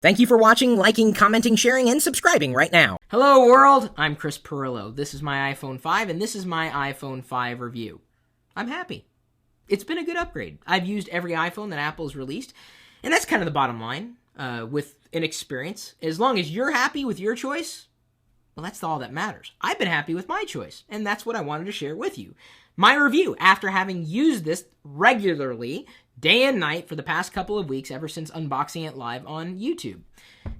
Thank you for watching, liking, commenting, sharing, and subscribing right now. Hello world, I'm Chris Pirillo. This is my iPhone 5 and this is my iPhone 5 review. I'm happy. It's been a good upgrade. I've used every iPhone that Apple's released, and that's kind of the bottom line with an experience. As long as you're happy with your choice, well, that's all that matters. I've been happy with my choice, and that's what I wanted to share with you. My review, after having used this regularly, day and night for the past couple of weeks, ever since unboxing it live on YouTube.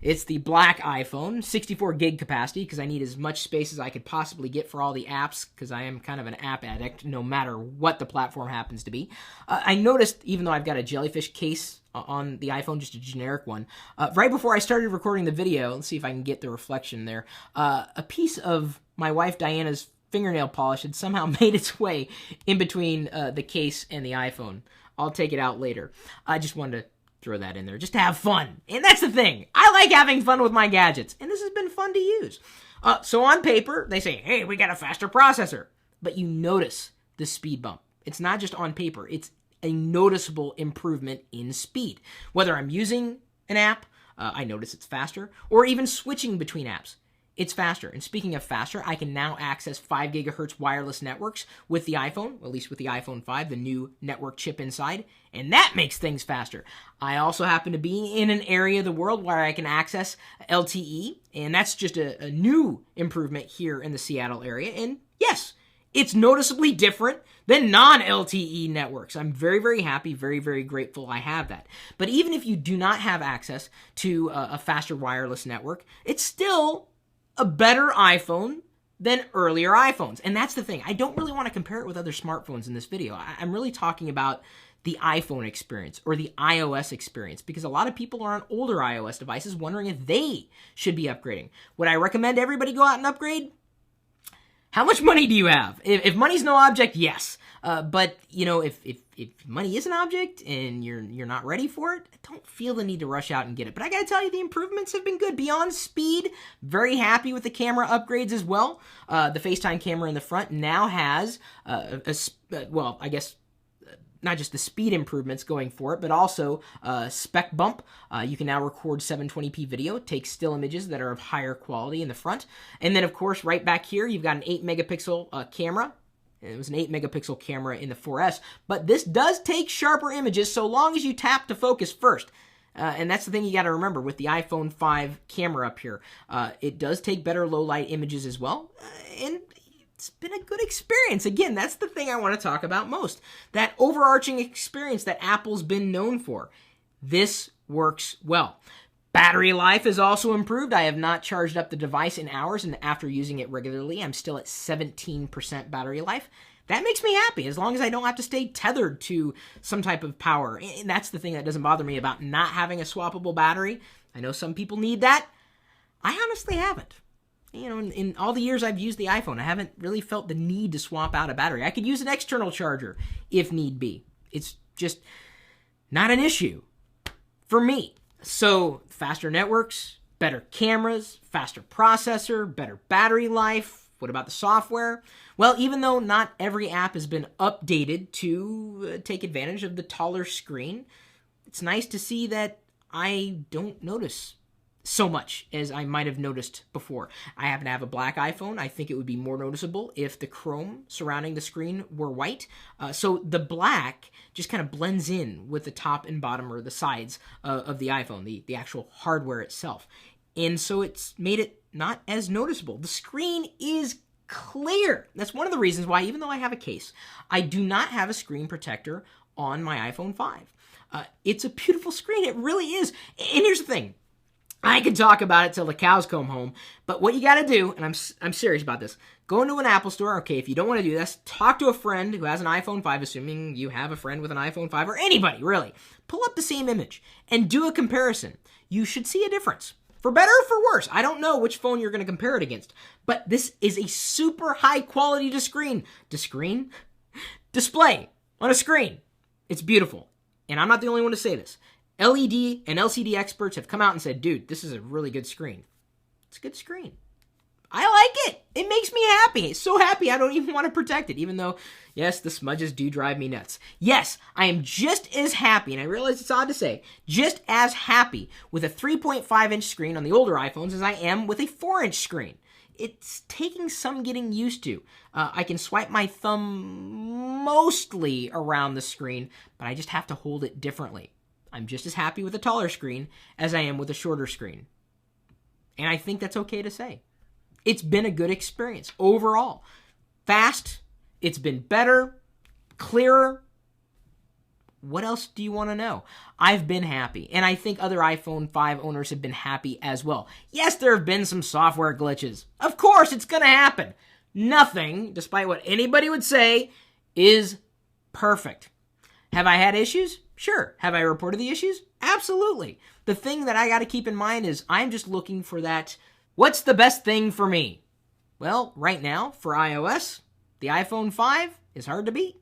It's the black iPhone, 64 gig capacity, because I need as much space as I could possibly get for all the apps, because I am kind of an app addict, no matter what the platform happens to be. I noticed, even though I've got a jellyfish case on the iPhone, just a generic one, right before I started recording the video, let's see if I can get the reflection there, a piece of my wife Diana's fingernail polish had somehow made its way in between the case and the iPhone. I'll take it out later. I just wanted to throw that in there just to have fun. And that's the thing. I like having fun with my gadgets. And this has been fun to use. So on paper, they say, hey, we got a faster processor. But you notice the speed bump. It's not just on paper. It's a noticeable improvement in speed. Whether I'm using an app, I notice it's faster. Or even switching between apps. It's faster. And speaking of faster, I can now access 5 gigahertz wireless networks with the iPhone, at least with the iPhone 5, the new network chip inside, and that makes things faster. I also happen to be in an area of the world where I can access LTE, and that's just a new improvement here in the Seattle area. And yes, it's noticeably different than non-LTE networks. I'm very, very happy, very, very grateful I have that. But even if you do not have access to a faster wireless network, it's still a better iPhone than earlier iPhones. And that's the thing. I don't really want to compare it with other smartphones in this video. I'm really talking about the iPhone experience or the iOS experience, because a lot of people are on older iOS devices wondering if they should be upgrading. Would I recommend everybody go out and upgrade? How much money do you have? If money's no object, yes. But you know, if money is an object and you're not ready for it, I don't feel the need to rush out and get it. But I gotta tell you, the improvements have been good. Beyond speed, very happy with the camera upgrades as well. The FaceTime camera in the front now has well, I guess not just the speed improvements going for it, but also spec bump. You can now record 720p video, take still images that are of higher quality in the front. And then, of course, right back here, you've got an 8-megapixel camera. It was an 8-megapixel camera in the 4S, but this does take sharper images so long as you tap to focus first. And that's the thing you got to remember with the iPhone 5 camera up here. It does take better low-light images as well, and it's been a good experience. Again, that's the thing I want to talk about most. That overarching experience that Apple's been known for. This works well. Battery life is also improved. I have not charged up the device in hours, and after using it regularly, I'm still at 17% battery life. That makes me happy, as long as I don't have to stay tethered to some type of power. And that's the thing that doesn't bother me about not having a swappable battery. I know some people need that. I honestly haven't. You know, in all the years I've used the iPhone, I haven't really felt the need to swap out a battery. I could use an external charger if need be. It's just not an issue for me. So, faster networks, better cameras, faster processor, better battery life. What about the software? Well, even though not every app has been updated to take advantage of the taller screen, it's nice to see that I don't notice so much as I might have noticed before. I happen to have a black iPhone. I think it would be more noticeable if the chrome surrounding the screen were white. So the black just kind of blends in with the top and bottom or the sides of the iPhone, the actual hardware itself. And so it's made it not as noticeable. The screen is clear. That's one of the reasons why, even though I have a case, I do not have a screen protector on my iPhone 5. It's a beautiful screen. It really is. And here's the thing. I could talk about it till the cows come home, but what you got to do, and I'm serious about this, go into an Apple store. Okay, if you don't want to do this, talk to a friend who has an iPhone 5, assuming you have a friend with an iPhone 5, or anybody, really. Pull up the same image and do a comparison. You should see a difference. For better or for worse. I don't know which phone you're going to compare it against, but this is a super high quality display on a screen. It's beautiful. And I'm not the only one to say this. LED and LCD experts have come out and said, dude, this is a really good screen. It's a good screen. I like it. It makes me happy. It's so happy I don't even want to protect it, even though, yes, the smudges do drive me nuts. Yes, I am just as happy, and I realize it's odd to say, just as happy with a 3.5-inch screen on the older iPhones as I am with a 4-inch screen. It's taking some getting used to. I can swipe my thumb mostly around the screen, but I just have to hold it differently. I'm just as happy with a taller screen as I am with a shorter screen. And I think that's okay to say. It's been a good experience overall. Fast, it's been better, clearer. What else do you want to know? I've been happy, and I think other iPhone 5 owners have been happy as well. Yes, there have been some software glitches. Of course, it's going to happen. Nothing, despite what anybody would say, is perfect. Have I had issues? Sure. Have I reported the issues? Absolutely. The thing that I got to keep in mind is I'm just looking for that, what's the best thing for me? Well, right now, for iOS, the iPhone 5 is hard to beat.